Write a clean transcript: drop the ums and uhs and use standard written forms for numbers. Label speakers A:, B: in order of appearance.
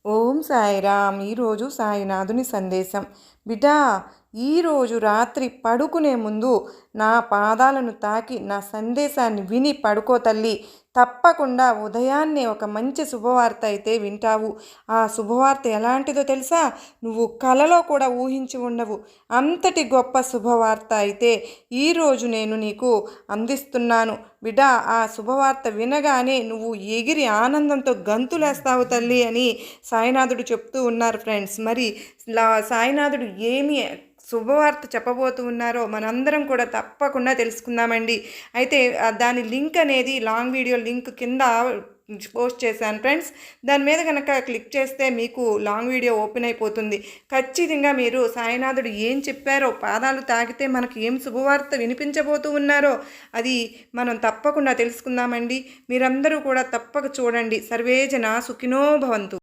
A: ఓం సాయిరామ్. ఈరోజు సాయినాథుని సందేశం. బిడ్డా, ఈరోజు రాత్రి పడుకునే ముందు నా పాదాలను తాకి నా సందేశాన్ని విని పడుకో తల్లి. తప్పకుండా ఉదయాన్నే ఒక మంచి శుభవార్త అయితే వింటావు. ఆ శుభవార్త ఎలాంటిదో తెలుసా? నువ్వు కలలో కూడా ఊహించి ఉండవు. అంతటి గొప్ప శుభవార్త అయితే ఈరోజు నేను నీకు అందిస్తున్నాను. బిడ్డా, ఆ శుభవార్త వినగానే నువ్వు ఎగిరి ఆనందంతో గంతులేస్తావు తల్లి అని సాయినాథుడు చెప్తూ ఉన్నారు ఫ్రెండ్స్. మరి సాయినాథుడు ఏమి శుభవార్త చెప్పబోతూ ఉన్నారో మనందరం కూడా తప్పకుండా తెలుసుకుందామండి. అయితే దాని లింక్ అనేది లాంగ్ వీడియో లింక్ కింద పోస్ట్ చేశాను ఫ్రెండ్స్. దాని మీద కనుక క్లిక్ చేస్తే మీకు లాంగ్ వీడియో ఓపెన్ అయిపోతుంది. ఖచ్చితంగా మీరు సాయినాథుడు ఏం చెప్పారో, పాదాలు తాకితే మనకు ఏం శుభవార్త వినిపించబోతూ ఉన్నారో అది మనం తప్పకుండా తెలుసుకుందామండి. మీరందరూ కూడా తప్పక చూడండి. సర్వేజన సుఖినో భవంతు.